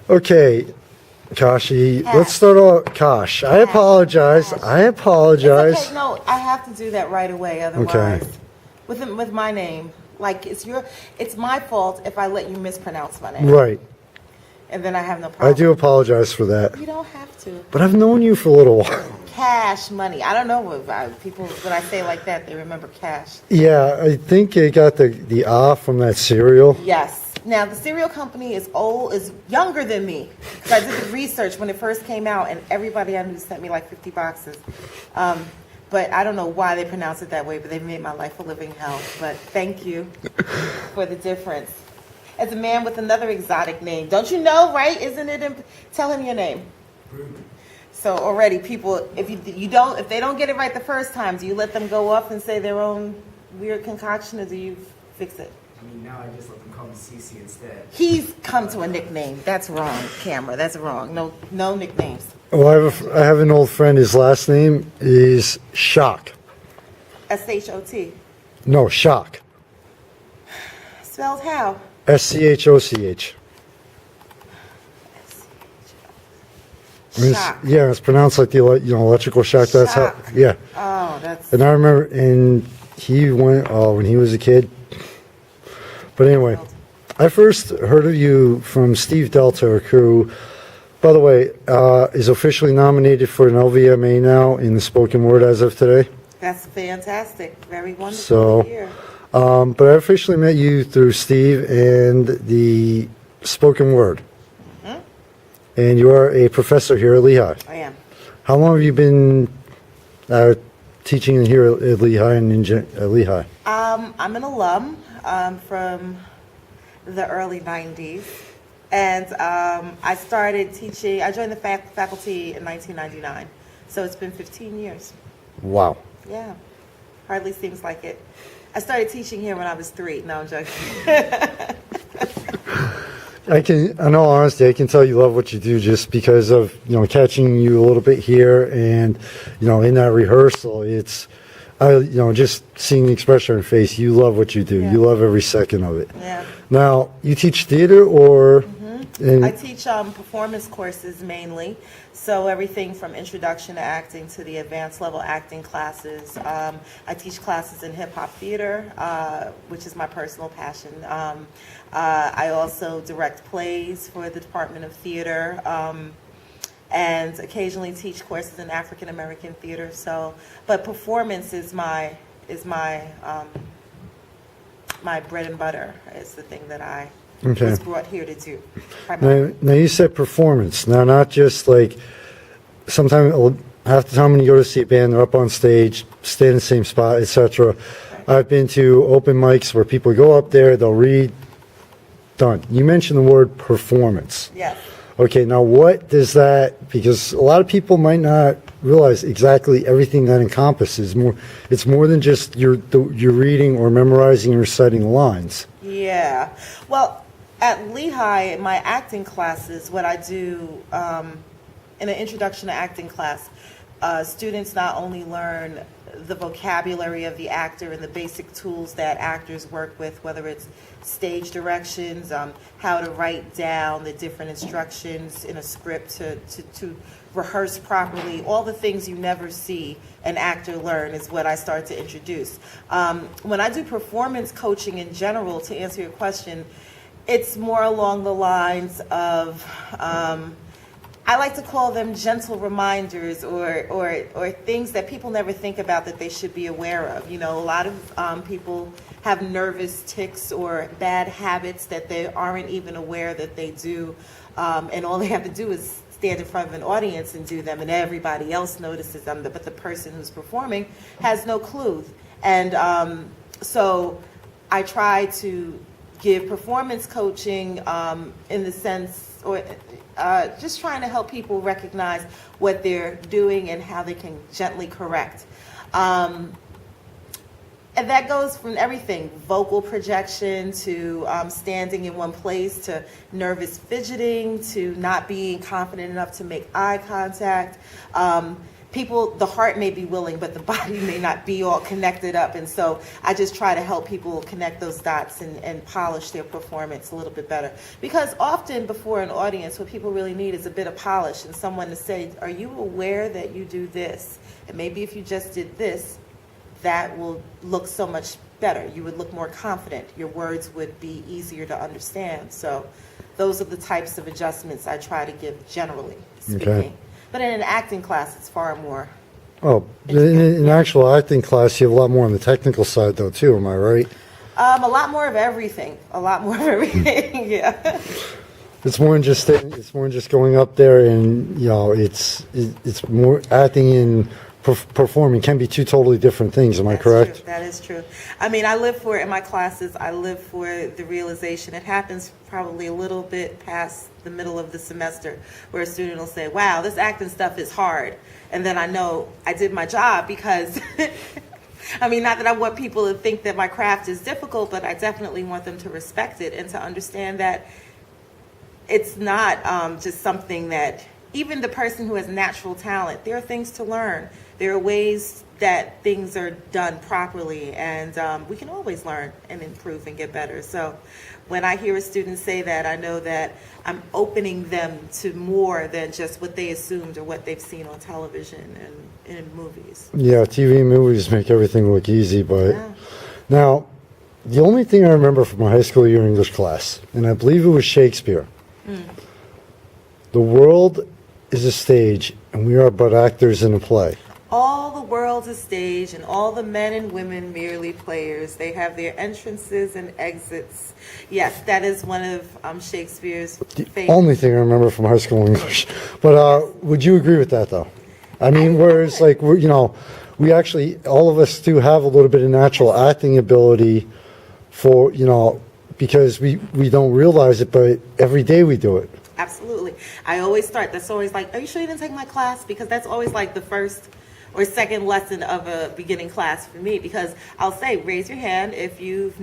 Okay, Kashi, Cash. let's start off. Kash, I apologize. Cash. I apologize. It's okay. No, I have to do that right away. Otherwise, with my name, like it's my fault if I let you mispronounce my name. Right. And then I have no problem. I do apologize for that. You don't have to. But I've known you for a little while. Cash money. I don't know what people when I say like that, they remember cash. Yeah, I think it got the ah from that cereal. Yes. Now the cereal company is younger than me. So I did the research when it first came out, and everybody I knew sent me like 50 boxes. But I don't know why they pronounce it that way, but they made my life a living hell. But thank you for the difference. As a man with another exotic name, don't you know, right? Isn't it? Tell him your name. So already people, if they don't get it right the first time, do you let them go off and say their own weird concoction, or do you fix it? I mean, now I just let them call me Cece instead. He's come to a nickname. That's wrong, camera. That's wrong. No nicknames. Well, I have an old friend. His last name is Shock. S-H-O-T. No, Shock. Spelled how? SCHOCH. Shock. Yeah, it's pronounced like the electrical shock. That's how. Shock. Yeah. Oh, that's. And I remember, and he went when he was a kid. But anyway, I first heard of you from Steve Delta, who, by the way, is officially nominated for an LVMA now in the spoken word as of today. That's fantastic. Very wonderful So, to hear. But I officially met you through Steve and the spoken word. Mm-hmm. And you are a professor here at Lehigh. I am. How long have you been teaching here at Lehigh and at Lehigh? I'm an alum from the early 90s. And I started teaching, I joined the faculty in 1999. So it's been 15 years. Wow. Yeah. Hardly seems like it. I started teaching here when I was 3. No, I'm joking. In all honesty, I can tell you love what you do just because of, catching you a little bit here and, in that rehearsal, it's, just seeing the expression on your face, you love what you do. Yeah. You love every second of it. Yeah. Now, you teach theater or? I teach performance courses mainly. So everything from introduction to acting to the advanced level acting classes. I teach classes in hip hop theater, which is my personal passion. I also direct plays for the Department of Theater, and occasionally teach courses in African American theater. So, but performance is my bread and butter. It's the thing that I was brought here to do. Now you said performance. Now, not just like sometimes half the time when you go to see a band, they're up on stage, stay in the same spot, etc. I've been to open mics where people go up there, they'll read, done. You mentioned the word performance. Yes. Okay, now what does that, because a lot of people might not realize exactly everything that encompasses. It's more than just you're reading or memorizing or reciting the lines. Yeah. Well, at Lehigh, in my acting classes, what I do in an introduction to acting class, students not only learn the vocabulary of the actor and the basic tools that actors work with, whether it's stage directions, how to write down the different instructions in a script to rehearse properly, all the things you never see an actor learn is what I start to introduce. When I do performance coaching in general, to answer your question, it's more along the lines of, I like to call them gentle reminders or things that people never think about that they should be aware of. A lot of people have nervous tics or bad habits that they aren't even aware that they do, and all they have to do is stand in front of an audience and do them, and everybody else notices them, but the person who's performing has no clue. And so I try to give performance coaching in the sense, or just trying to help people recognize what they're doing and how they can gently correct. And that goes from everything, vocal projection to standing in one place, to nervous fidgeting, to not being confident enough to make eye contact. the heart may be willing, but the body may not be all connected up. And so I just try to help people connect those dots and polish their performance a little bit better. Because often before an audience, what people really need is a bit of polish and someone to say, are you aware that you do this? And maybe if you just did this, that will look so much better. You would look more confident. Your words would be easier to understand. So those are the types of adjustments I try to give generally speaking. Okay. But in an acting class, it's far more. Oh, in actual acting class, you have a lot more on the technical side, though, too. Am I right? A lot more of everything. A lot more of everything. Yeah. It's more than just going up there, and it's more acting and performing can be two totally different things. Am I correct? True. That is true. I mean, in my classes, I live for the realization. It happens probably a little bit past the middle of the semester where a student will say, wow, this acting stuff is hard. And then I know I did my job because, I mean, not that I want people to think that my craft is difficult, but I definitely want them to respect it and to understand that it's not just something that, even the person who has natural talent, there are things to learn. There are ways that things are done properly, and we can always learn and improve and get better. So when I hear a student say that, I know that I'm opening them to more than just what they assumed or what they've seen on television and in movies. Yeah, TV and movies make everything look easy, but Yeah. now, the only thing I remember from my high school year English class, and I believe it was Shakespeare, the world is a stage, and we are but actors in a play. All the world's a stage, and all the men and women merely players. They have their entrances and exits. Yes, that is one of Shakespeare's favorite. Only thing I remember from high school English. But would you agree with that, though? I mean, whereas, like, we actually, all of us do have a little bit of natural acting ability for, because we don't realize it, but every day we do it. Absolutely. I always start, that's always like, are you sure you didn't take my class? Because that's always like the first or second lesson of a beginning class for me, because I'll say, raise your hand if you've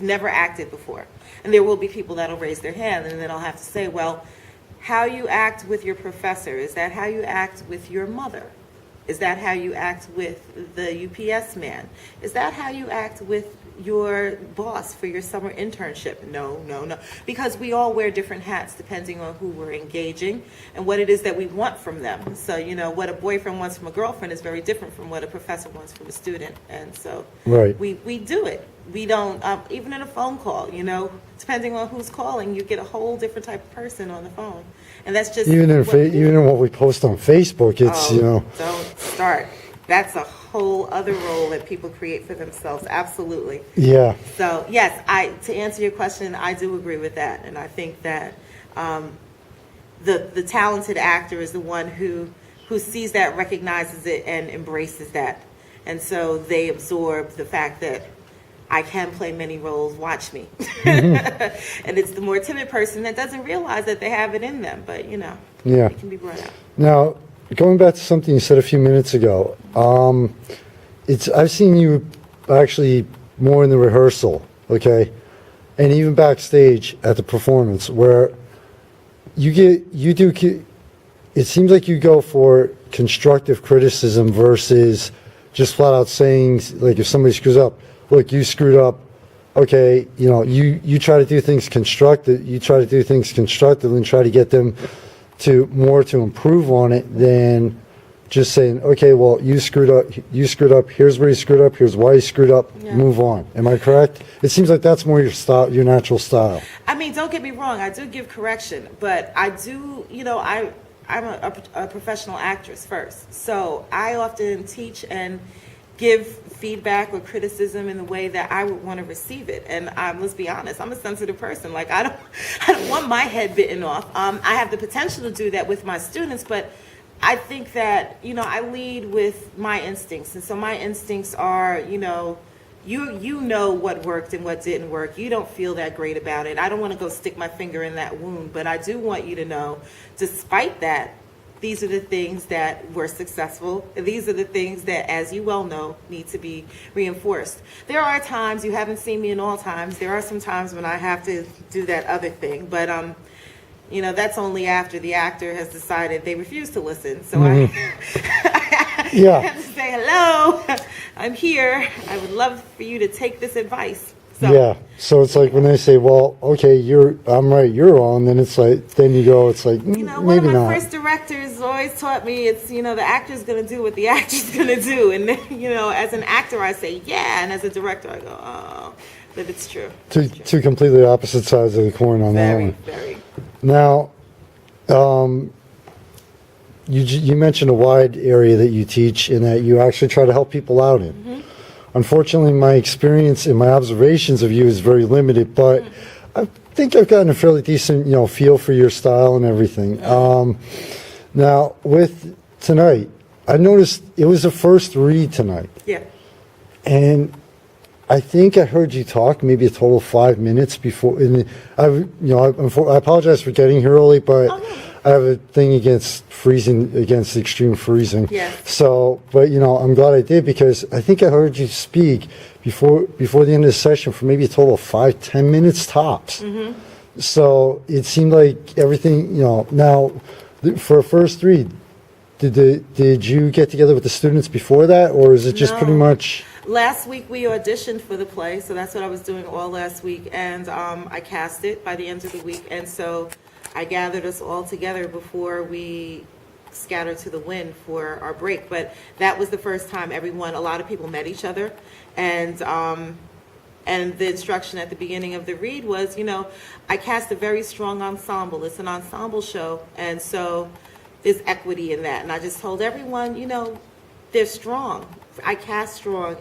never acted before. And there will be people that'll raise their hand, and then I'll have to say, well, how you act with your professor, is that how you act with your mother? Is that how you act with the UPS man? Is that how you act with your boss for your summer internship? No. Because we all wear different hats depending on who we're engaging and what it is that we want from them. So, what a boyfriend wants from a girlfriend is very different from what a professor wants from a student. And so Right. we do it. We don't, even in a phone call, depending on who's calling, you get a whole different type of person on the phone. And that's just Even what we do. even in what we post on Facebook, it's, Don't start. That's a whole other role that people create for themselves. Absolutely. Yeah. So yes, to answer your question, I do agree with that, and I think that the talented actor is the one who sees that, recognizes it, and embraces that, and so they absorb the fact that I can play many roles. Watch me. And it's the more timid person that doesn't realize that they have it in them, but Yeah. it can be brought out. Now, going back to something you said a few minutes ago, I've seen you actually more in the rehearsal, okay, and even backstage at the performance, where it seems like you go for constructive criticism versus just flat out saying, like, if somebody screws up, look, you screwed up. Okay, you try to do things constructive. You try to do things constructively and try to get them to improve on it than just saying, okay, well, you screwed up. Here's where you screwed up. Here's why you screwed up. Yeah. Move on. Am I correct? It seems like that's more your style, your natural style. I mean, don't get me wrong. I do give correction, but I do, I'm a professional actress first. So I often teach and give feedback or criticism in the way that I would want to receive it. And let's be honest, I'm a sensitive person. Like, I don't want my head bitten off. I have the potential to do that with my students, but I think that, I lead with my instincts. And so my instincts are, you know what worked and what didn't work. You don't feel that great about it. I don't want to go stick my finger in that wound, but I do want you to know, despite that, these are the things that were successful. These are the things that, as you well know, need to be reinforced. There are times, you haven't seen me in all times, there are some times when I have to do that other thing, but you know, that's only after the actor has decided they refuse to listen. So I Yeah. have to say, hello, I'm here. I would love for you to take this advice. So, Yeah. So it's like when they say, well, okay, I'm right, you're wrong, then it's like, then you go, it's like, you know, one of maybe my not. first directors always taught me it's, you know, the actor's going to do what the actor's going to do. And then, you know, as an actor, I say, yeah. And as a director, I go, oh, but it's true. Two completely opposite sides of the coin on that Very, one. very. Now, you mentioned a wide area that you teach and that you actually try to help people out in. Mm-hmm. Unfortunately, my experience and my observations of you is very limited, but I think I've gotten a fairly decent, you know, feel for your style and everything. Now, with tonight, I noticed it was the first read tonight, Yeah. and I think I heard you talk maybe a total of 5 minutes before. And I apologize for getting here early, but Oh, no. I have a thing against extreme freezing. Yes. So, but you know, I'm glad I did because I think I heard you speak before the end of the session for maybe a total of 5-10 minutes tops. Mm-hmm. So it seemed like everything, you know. Now, for a first read, did you get together with the students before that, or is it just pretty No. much? Last week we auditioned for the play, so that's what I was doing all last week, and I cast it by the end of the week, and so I gathered us all together before we scattered to the wind for our break. But that was the first time a lot of people met each other, and the instruction at the beginning of the read was, you know, I cast a very strong ensemble. It's an ensemble show, and so there's equity in that. And I just told everyone, you know, they're strong. I cast strong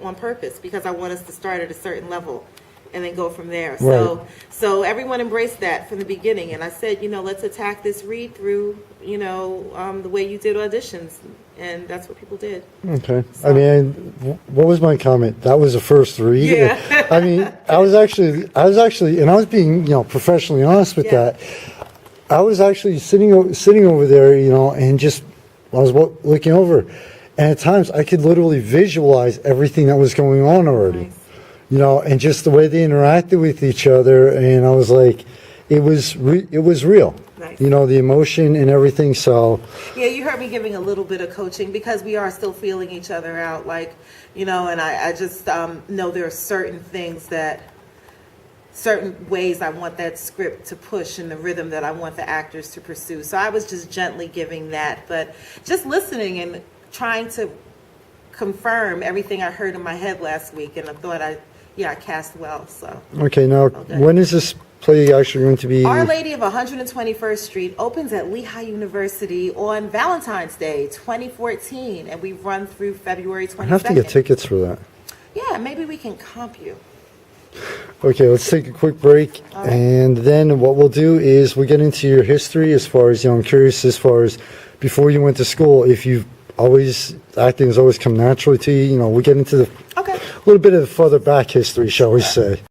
on purpose because I want us to start at a certain level and then go from there. Right. So everyone embraced that from the beginning. And I said, you know, let's attack this read through, you know, the way you did auditions. And that's what people did. Okay. So- I mean, what was my comment? That was a first read. Yeah. I mean, I was actually, and I was being, you know, professionally honest with Yeah. that. I was actually sitting over there, you know, and just I was looking over, and at times I could literally visualize everything that was going on already. Nice. You know, and just the way they interacted with each other, and I was like, it was real. Nice. You know, the emotion and everything. So. Yeah, you heard me giving a little bit of coaching because we are still feeling each other out. Like, you know, and I just know there are certain ways I want that script to push and the rhythm that I want the actors to pursue. So I was just gently giving that, but just listening and trying to confirm everything I heard in my head last week. And I thought I cast well. So Okay, now Okay. when is this play actually going to be? Our Lady of 121st Street opens at Lehigh University on Valentine's Day 2014, and we run through February 22nd. I have to get tickets for that. Yeah, maybe we can comp you. Okay, let's take a quick break, and then what we'll do is we'll get into your history as far as, you know, I'm curious as far as before you went to school, if you've acting has always come naturally to you, you know, we'll get into Okay. a little bit of further back history, shall we say.